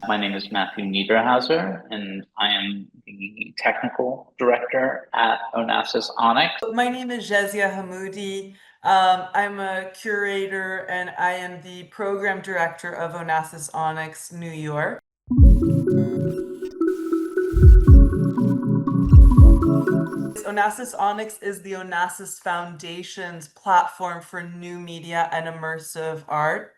My name is Matthew Niederhauser, and I am the technical director at Onassis ONX. My name is Jazia Hammoudi. I'm a curator and I am the program director of Onassis ONX New York. Onassis ONX is the Onassis Foundation's platform for new media and immersive art.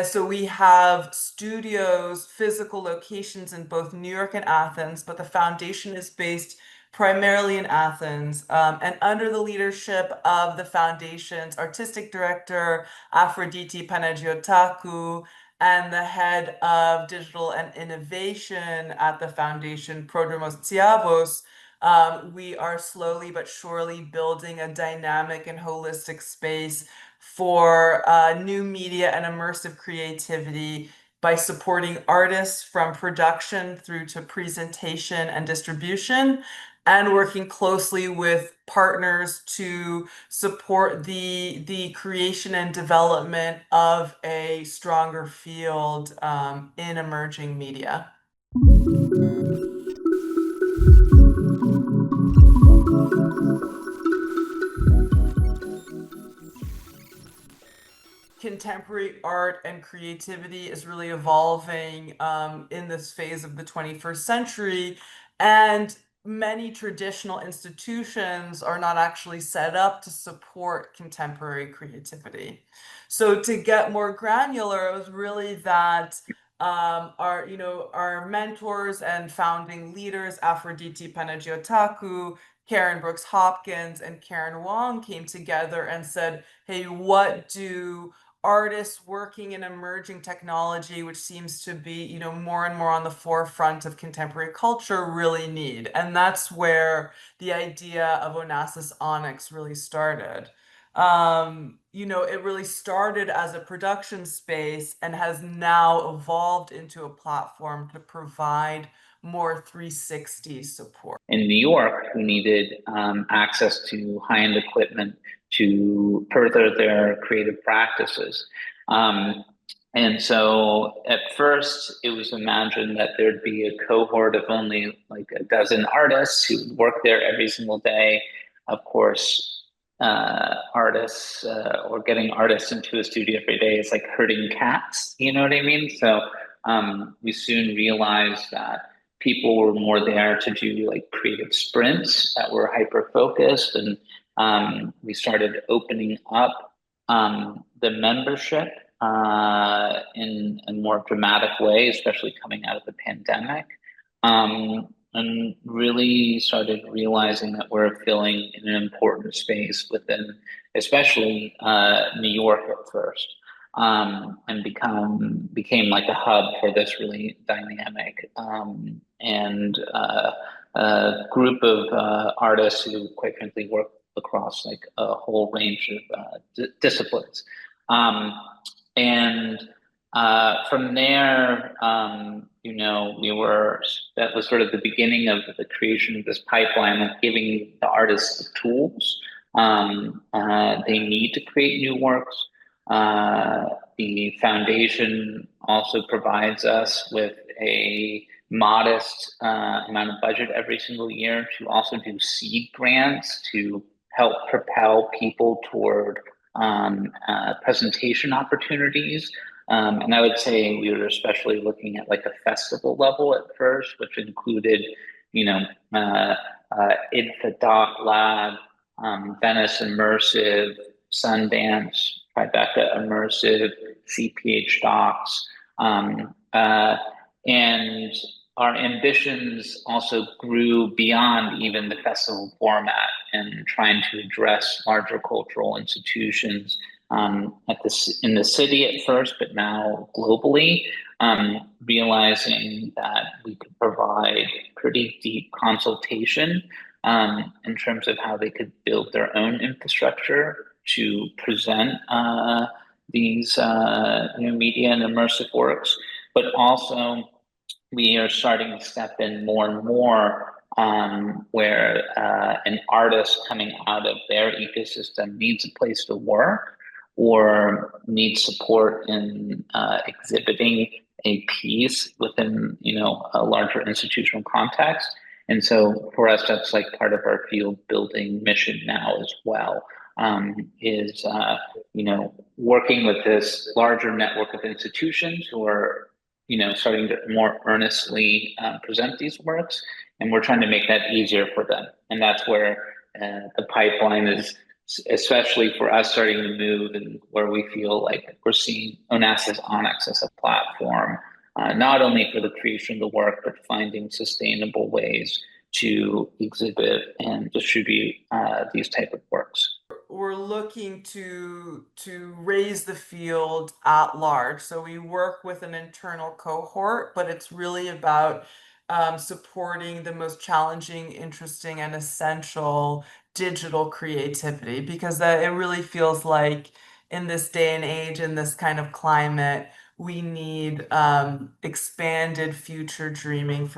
So we have studios, physical locations in both New York and Athens, but the foundation is based primarily in Athens. And under the leadership of the foundation's artistic director, Aphrodite Panagiotakou, and the head of digital and innovation at the foundation, Prodromos Tsiavos, we are slowly but surely building a dynamic and holistic space for new media and immersive creativity by supporting artists from production through to presentation and distribution, and working closely with partners to support the creation and development of a stronger field in emerging media. Contemporary art and creativity is really evolving in this phase of the 21st century, and many traditional institutions are not actually set up to support contemporary creativity. So to get more granular, it was really that our mentors and founding leaders, Aphrodite Panagiotakou, Karen Brooks Hopkins, and Karen Wong came together and said, hey, what do artists working in emerging technology, which seems to be, more and more on the forefront of contemporary culture, really need? And that's where the idea of Onassis ONX really started. It really started as a production space and has now evolved into a platform to provide more 360 support. In New York, who needed access to high-end equipment to further their creative practices. And so at first, it was imagined that there'd be a cohort of only like a dozen artists who would work there every single day. Of course, artists or getting artists into a studio every day is like herding cats, you know what I mean? So we soon realized that people were more there to do like creative sprints that were hyper focused, and we started opening up the membership in a more dramatic way, especially coming out of the pandemic, and really started realizing that we're filling in an important space within, especially New York at first. And became like a hub for this really dynamic and group of artists who, quite frankly, work across like a whole range of disciplines. And from there, that was sort of the beginning of the creation of this pipeline of giving the artists the tools they need to create new works. The foundation also provides us with a modest amount of budget every single year to also do seed grants to help propel people toward presentation opportunities. And I would say we were especially looking at like a festival level at first, which included, IDFA Doc Lab, Venice Immersive, Sundance, Tribeca Immersive, CPH Docs, and our ambitions also grew beyond even the festival format and trying to address larger cultural institutions in the city at first, but now globally, realizing that we could provide pretty deep consultation in terms of how they could build their own infrastructure to present these media and immersive works, but also we are starting to step in more and more where an artist coming out of their ecosystem needs a place to work or needs support in exhibiting a piece within, a larger institutional context. And so for us, that's like part of our field building mission now as well, is, working with this larger network of institutions who are, starting to more earnestly present these works. And we're trying to make that easier for them. And that's where the pipeline is, especially for us starting to move, and where we feel like we're seeing Onassis ONX as a platform, not only for the creation of the work, but finding sustainable ways to exhibit and distribute these type of works. We're looking to raise the field at large. So we work with an internal cohort, but it's really about supporting the most challenging, interesting, and essential digital creativity, because that it really feels like in this day and age, in this kind of climate, we need expanded future dreaming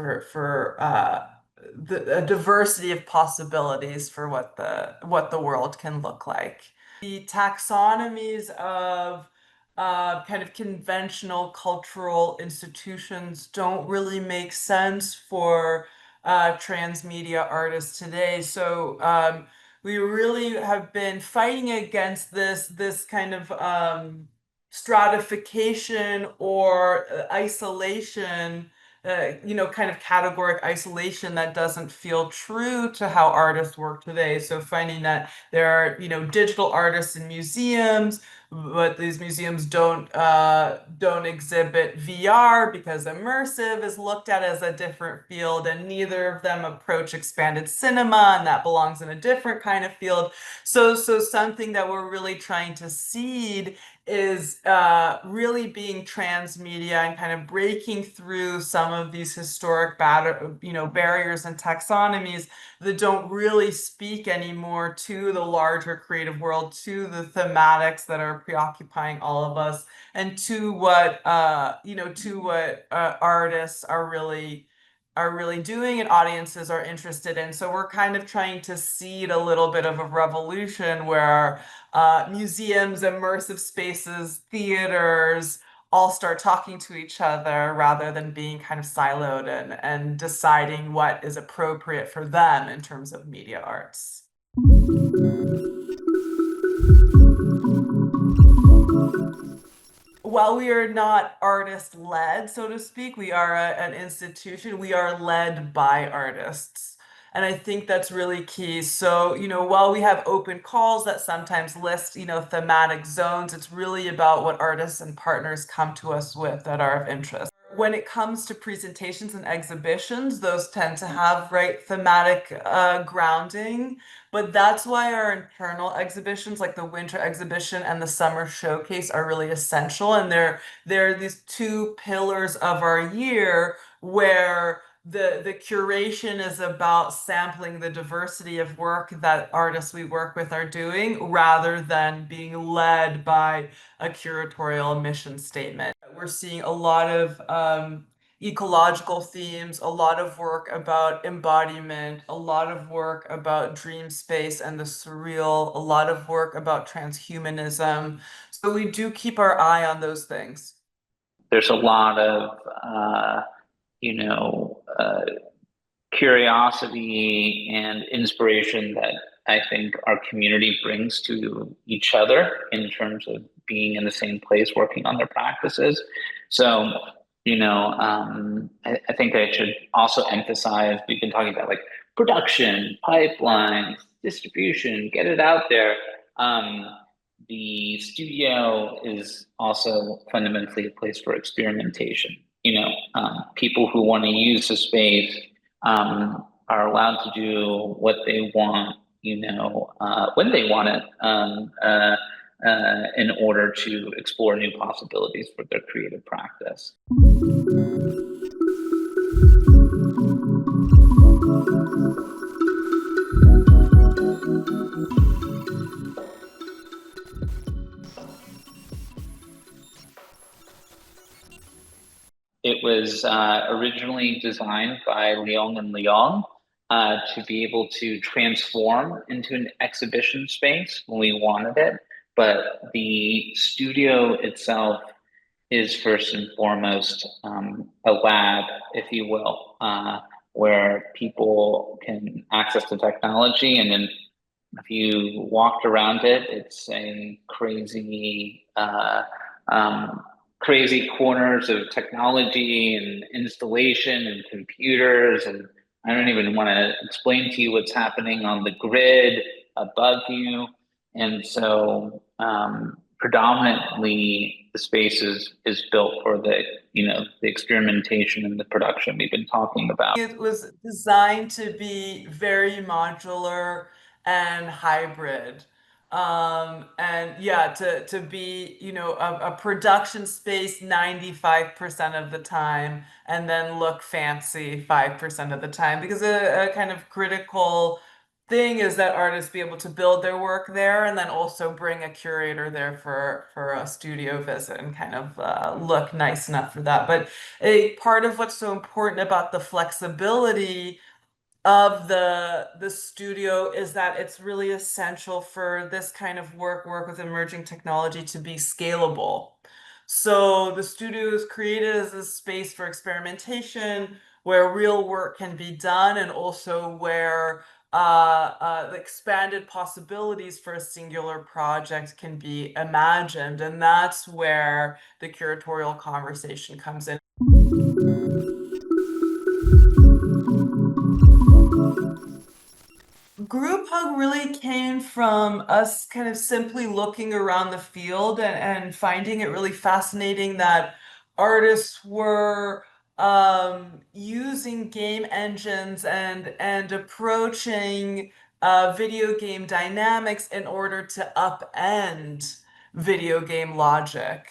a diversity of possibilities for what the world can look like. The taxonomies of kind of conventional cultural institutions don't really make sense for transmedia artists today. So we really have been fighting against this kind of stratification or isolation, kind of categoric isolation that doesn't feel true to how artists work today. So finding that there are, digital artists in museums, but these museums don't exhibit VR because immersive is looked at as a different field, and neither of them approach expanded cinema, and that belongs in a different kind of field. So something that we're really trying to seed is really being transmedia and kind of breaking through some of these historic barriers and taxonomies that don't really speak anymore to the larger creative world, to the thematics that are preoccupying all of us, and to what artists are really doing and audiences are interested in. So we're kind of trying to seed a little bit of a revolution where museums, immersive spaces, theaters all start talking to each other rather than being kind of siloed and deciding what is appropriate for them in terms of media arts. While we are not artist led, so to speak, we are an institution, we are led by artists. And I think that's really key. So, while we have open calls that sometimes list, thematic zones, it's really about what artists and partners come to us with that are of interest. When it comes to presentations and exhibitions, those tend to have, right, thematic grounding. But that's why our internal exhibitions, like the winter exhibition and the summer showcase, are really essential. And they're these two pillars of our year where the curation is about sampling the diversity of work that artists we work with are doing, rather than being led by a curatorial mission statement. We're seeing a lot of ecological themes, a lot of work about embodiment, a lot of work about dream space and the surreal, a lot of work about transhumanism. So we do keep our eye on those things. There's a lot of, you know, uh, curiosity and inspiration that I think our community brings to each other in terms of being in the same place working on their practices. So, I think I should also emphasize, we've been talking about like production, pipelines, distribution, get it out there. Um, the studio is also fundamentally a place for experimentation. People who want to use the space are allowed to do what they want, when they want it, in order to explore new possibilities for their creative practice. It was originally designed by Leong and Leong to be able to transform into an exhibition space when we wanted it. But the studio itself is first and foremost a lab, if you will, where people can access the technology, and then if you walked around it, it's a crazy corners of technology and installation and computers, and I don't even want to explain to you what's happening on the grid above you. And so, predominantly, the space is built for the experimentation and the production we've been talking about. It was designed to be very modular and hybrid. And yeah, to be, a production space 95% of the time and then look fancy 5% of the time. Because a kind of critical thing is that artists be able to build their work there and then also bring a curator there for a studio visit and kind of look nice enough for that. But a part of what's so important about the flexibility of the studio is that it's really essential for this kind of work with emerging technology to be scalable. So the studio is created as a space for experimentation where real work can be done and also where the expanded possibilities for a singular project can be imagined. And that's where the curatorial conversation comes in. Group hug really came from us kind of simply looking around the field and finding it really fascinating that artists were using game engines and approaching video game dynamics in order to upend video game logic.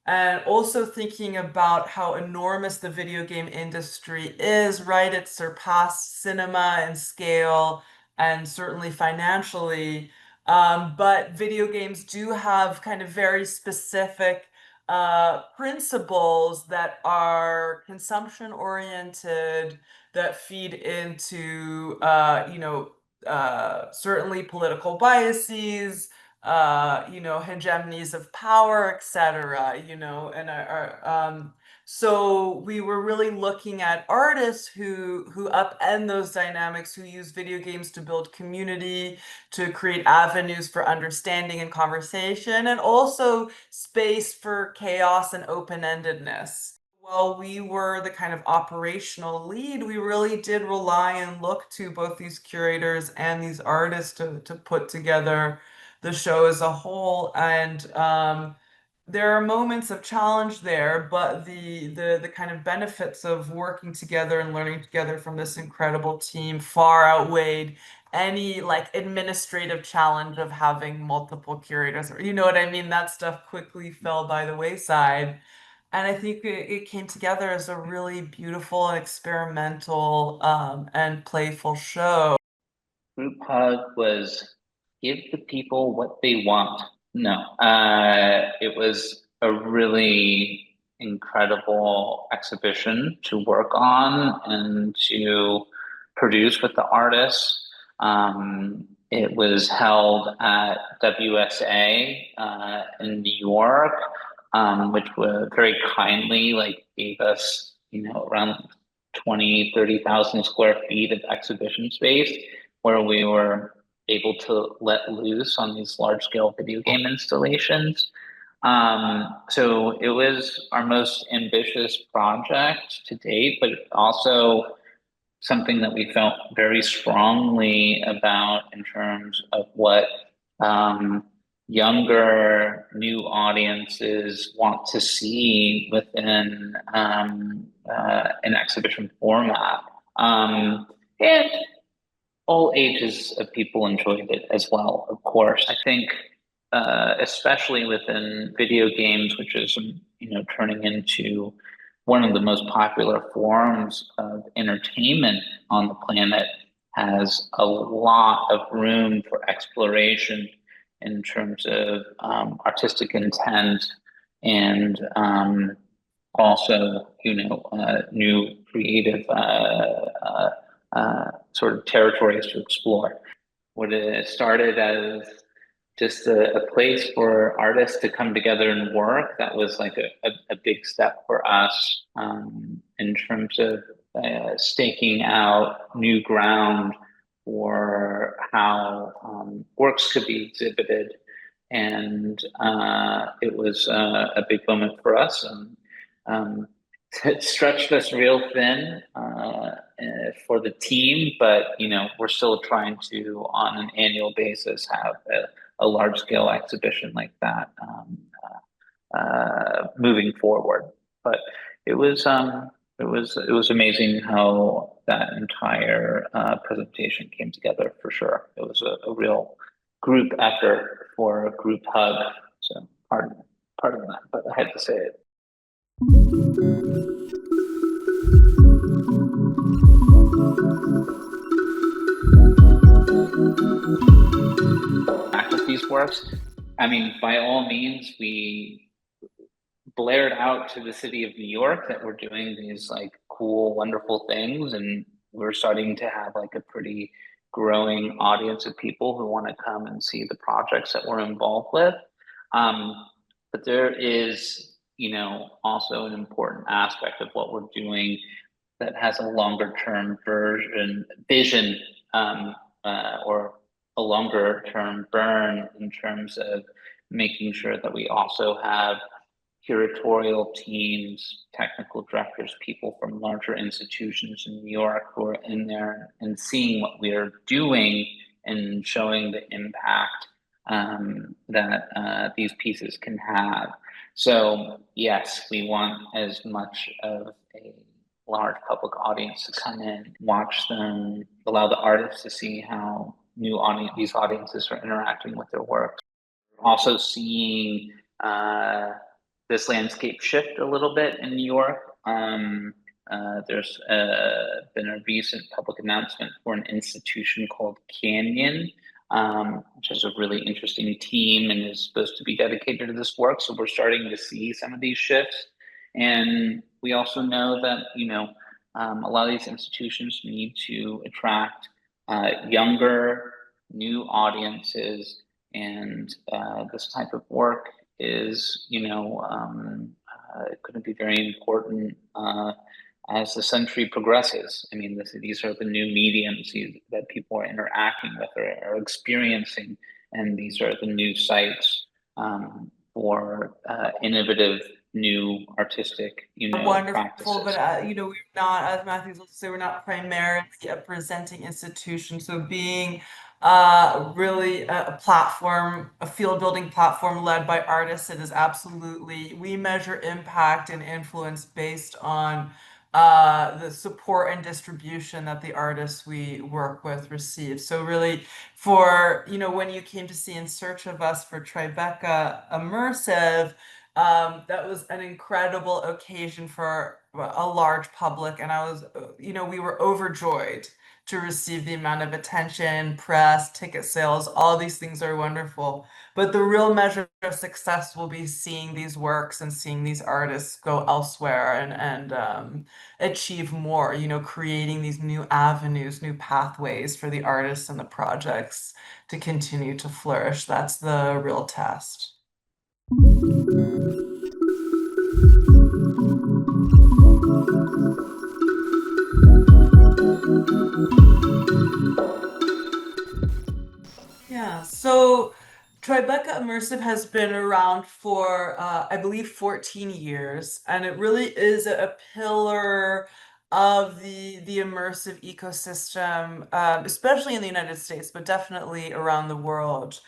And also thinking about how enormous the video game industry is, right? It surpassed cinema in scale and certainly financially. But video games do have kind of very specific principles that are consumption oriented, that feed into, certainly political biases, hegemonies of power, etc., and so we were really looking at artists who upend those dynamics, who use video games to build community, to create avenues for understanding and conversation, and also space for chaos and open-endedness. While we were the kind of operational lead, we really did rely and look to both these curators and these artists to put together the show as a whole. And there are moments of challenge there, but the kind of benefits of working together and learning together from this incredible team far outweighed any like administrative challenge of having multiple curators. Or you know what I mean? That stuff quickly fell by the wayside. And I think it came together as a really beautiful and experimental and playful show. Group hug was give the people what they want. No, it was a really incredible exhibition to work on and to produce with the artists. It was held at WSA in New York, which was very kindly gave us, around 20, 30,000 square feet of exhibition space where we were able to let loose on these large scale video game installations. So it was our most ambitious project to date, but also something that we felt very strongly about in terms of what younger new audiences want to see within an exhibition format. And all ages of people enjoyed it as well, of course. I think, especially within video games, which is, turning into one of the most popular forms of entertainment on the planet, has a lot of room for exploration in terms of artistic intent and also, new creative sort of territories to explore. What it started as just a place for artists to come together and work. That was like a big step for us in terms of staking out new ground for how works could be exhibited. And it was a big moment for us. And it stretched us real thin for the team, but we're still trying to, on an annual basis, have a large scale exhibition like that moving forward. But it was amazing how that entire presentation came together for sure. It was a real group effort for a group hug. So pardon that, but I had to say it. Practice these works. I mean, by all means, we blared out to the city of New York that we're doing these like cool, wonderful things, and we're starting to have like a pretty growing audience of people who want to come and see the projects that we're involved with. Um, but there is, also an important aspect of what we're doing that has a longer term vision, or a longer term burn in terms of making sure that we also have curatorial teams, technical directors, people from larger institutions in New York who are in there and seeing what we are doing and showing the impact that these pieces can have. So yes, we want as much of a large public audience to come in, watch them, allow the artists to see how these audiences are interacting with their work. Also seeing this landscape shift a little bit in New York. There's been a recent public announcement for an institution called Canyon, which is a really interesting team and is supposed to be dedicated to this work. So we're starting to see some of these shifts. And we also know that, a lot of these institutions need to attract younger, new audiences, and this type of work is, going to be very important as the century progresses. I mean, these are the new mediums that people are interacting with or are experiencing, and these are the new sites for innovative, new artistic, Wonderful, but practices. we're not, as Matthew's also say, we're not primarily a presenting institution. So being really a platform, a field building platform led by artists, it is absolutely, we measure impact and influence based on the support and distribution that the artists we work with receive. So really for, when you came to see In Search of Us for Tribeca Immersive, that was an incredible occasion for a large public, and I was, we were overjoyed to receive the amount of attention, press, ticket sales. All these things are wonderful, but the real measure of success will be seeing these works and seeing these artists go elsewhere and achieve more. Creating these new avenues, new pathways for the artists and the projects to continue to flourish. That's the real test. Yeah, so Tribeca Immersive has been around for, I believe, 14 years, and it really is a pillar of the immersive ecosystem, especially in the United States, but definitely around the world.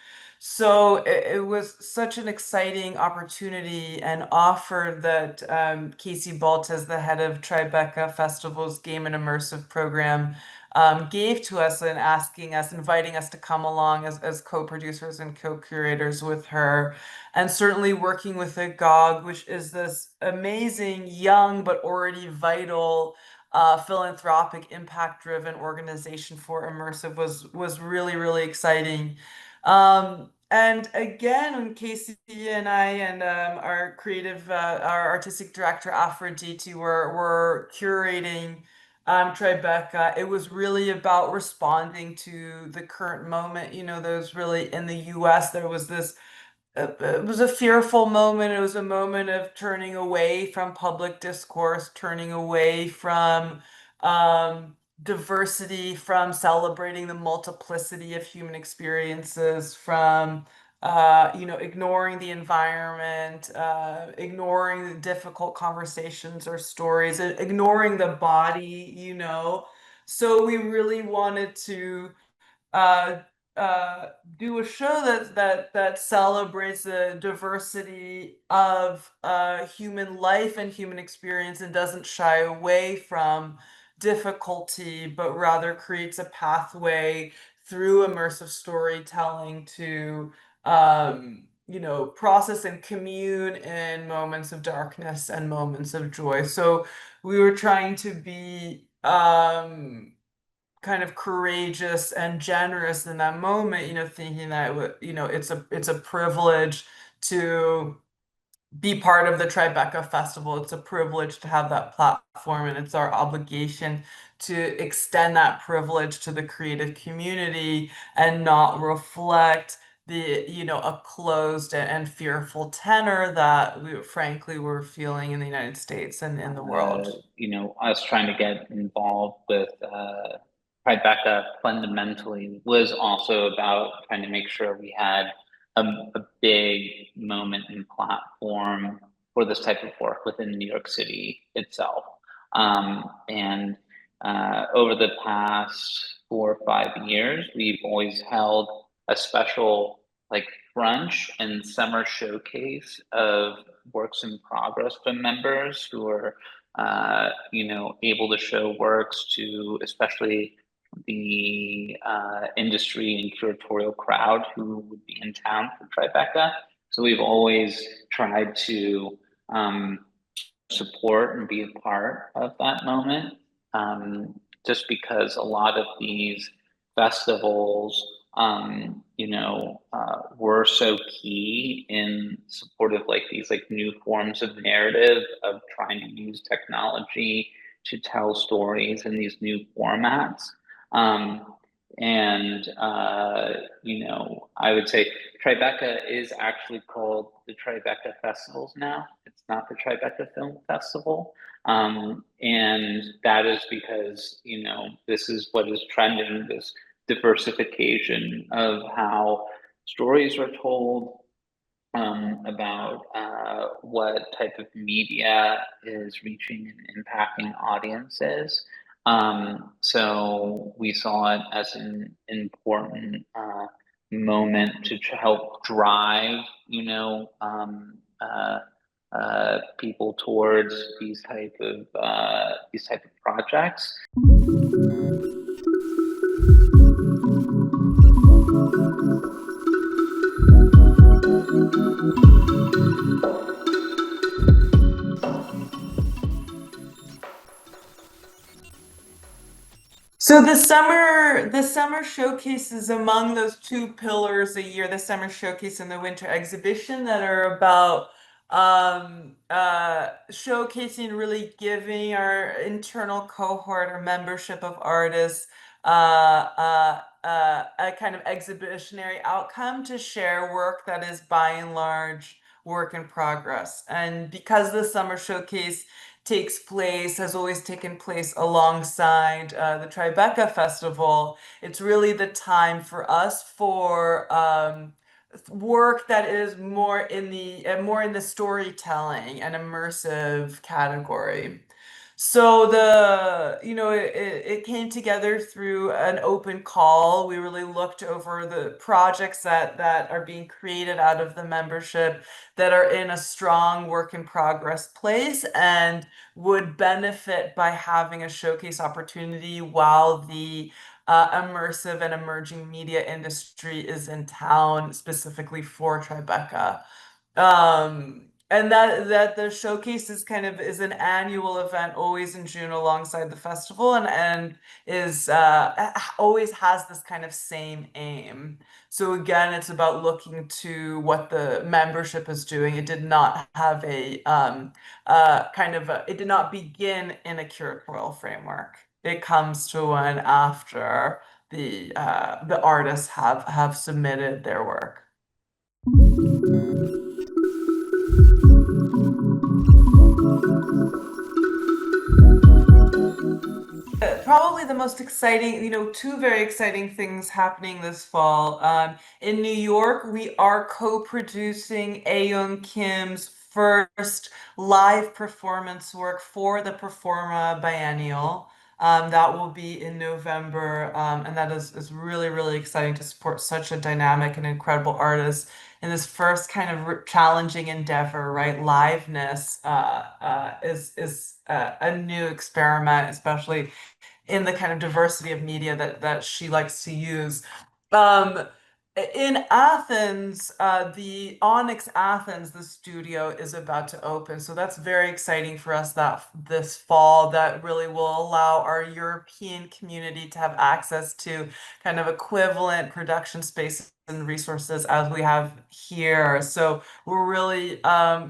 So it was such an exciting opportunity and offer that Casey Baltas, the head of Tribeca Festival's Game and Immersive program, gave to us and inviting us to come along as co-producers and co-curators with her, and certainly working with the GOG, which is this amazing, young, but already vital philanthropic, impact-driven organization for immersive was really, really exciting. And again, when Casey and I and our artistic director Aphrodite were curating Tribeca. It was really about responding to the current moment. There's really in the US, there was this it was a fearful moment. It was a moment of turning away from public discourse, turning away from diversity, from celebrating the multiplicity of human experiences, from ignoring the environment, ignoring the difficult conversations or stories, ignoring the body. So we really wanted to uh, uh, do a show that celebrates the diversity of human life and human experience and doesn't shy away from difficulty, but rather creates a pathway through immersive storytelling to process and commune in moments of darkness and moments of joy. So we were trying to be kind of courageous and generous in that moment, thinking that it's a privilege to be part of the Tribeca Festival. It's a privilege to have that platform, and it's our obligation to extend that privilege to the creative community and not reflect a closed and fearful tenor that we frankly were feeling in the United States and in the world. Us trying to get involved with Tribeca fundamentally was also about trying to make sure we had a big moment and platform for this type of work within New York City itself. And over the past 4 or 5 years, we've always held a special like brunch and summer showcase of works in progress from members who are able to show works to especially the industry and curatorial crowd who would be in town for Tribeca. So we've always tried to support and be a part of that moment, just because a lot of these festivals, were so key in support of like these like new forms of narrative of trying to use technology to tell stories in these new formats. Um, I would say Tribeca is actually called the Tribeca Festivals now. It's not the Tribeca Film Festival. And that is because, this is what is trending, this diversification of how stories are told, about what type of media is reaching and impacting audiences. So we saw it as an important moment to help drive, people towards these type of projects. So the summer showcase is among those two pillars a year, the summer showcase and the winter exhibition, that are about showcasing, really giving our internal cohort or membership of artists a kind of exhibitionary outcome to share work that is by and large work in progress. And because the summer showcase has always taken place alongside the Tribeca Festival, it's really the time for us for work that is more in the storytelling and immersive category. So it came together through an open call. We really looked over the projects that are being created out of the membership that are in a strong work in progress place and would benefit by having a showcase opportunity while the immersive and emerging media industry is in town, specifically for Tribeca. And that the showcase is an annual event, always in June, alongside the festival, and is always has this kind of same aim. So again, it's about looking to what the membership is doing. It did not have it did not begin in a curatorial framework. it comes to one after the artists have submitted their work. Probably the most exciting, two very exciting things happening this fall. In New York, we are co-producing Ayoung Kim's first live performance work for the Performa Biennial. That will be in November, and that is really, really exciting to support such a dynamic and incredible artist in this first kind of challenging endeavor, right? Liveness is a new experiment, especially in the kind of diversity of media that she likes to use. Um, in Athens, the Onyx Athens, the studio is about to open. So that's very exciting for us that this fall that really will allow our European community to have access to kind of equivalent production spaces and resources as we have here. So we're really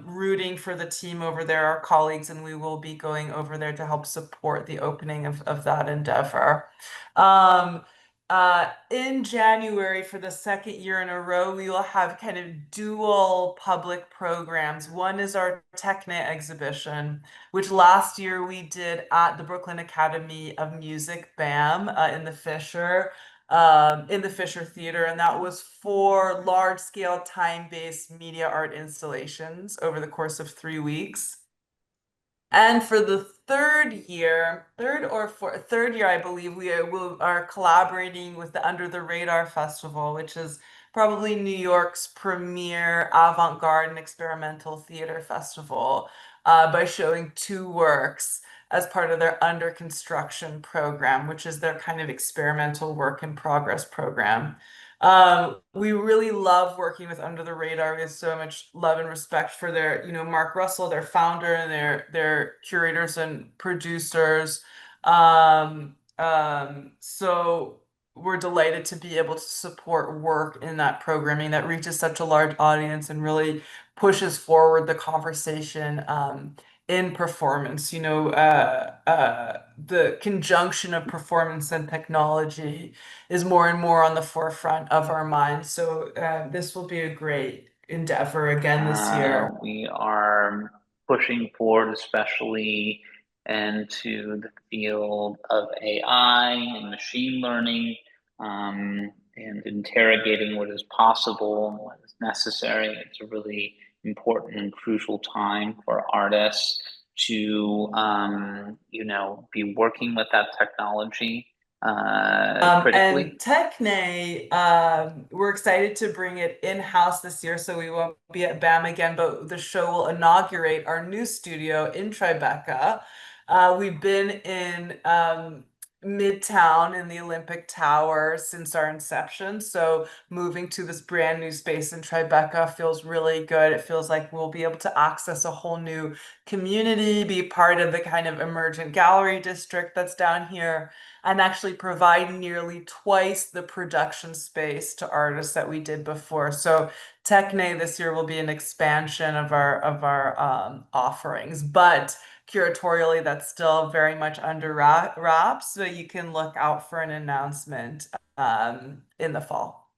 rooting for the team over there, our colleagues, and we will be going over there to help support the opening of that endeavor. Um, in January, for the second year in a row, we will have kind of dual public programs. One is our Techne exhibition, which last year we did at the Brooklyn Academy of Music, BAM, in the Fisher Theater, and that was for large-scale time-based media art installations over the course of 3 weeks. And for the third year, I believe are collaborating with the Under the Radar Festival, which is probably New York's premier avant-garde and experimental theater festival, by showing two works as part of their under construction program, which is their kind of experimental work in progress program. We really love working with Under the Radar. We have so much love and respect for their, Mark Russell, their founder, and their curators and producers. So we're delighted to be able to support work in that programming that reaches such a large audience and really pushes forward the conversation in performance. The conjunction of performance and technology is more and more on the forefront of our minds. So this will be a great endeavor again this year. We are pushing forward, especially into the field of AI and machine learning, and interrogating what is possible and what is necessary. It's a really important and crucial time for artists to, be working with that technology critically. And Techne, we're excited to bring it in-house this year, so we won't be at BAM again, but the show will inaugurate our new studio in Tribeca. We've been in Midtown in the Olympic Tower since our inception, so moving to this brand new space in Tribeca feels really good. It feels like we'll be able to access a whole new community, be part of the kind of emergent gallery district that's down here, and actually provide nearly twice the production space to artists that we did before. So Techne this year will be an expansion of our offerings, but curatorially that's still very much under wraps. So you can look out for an announcement in the fall.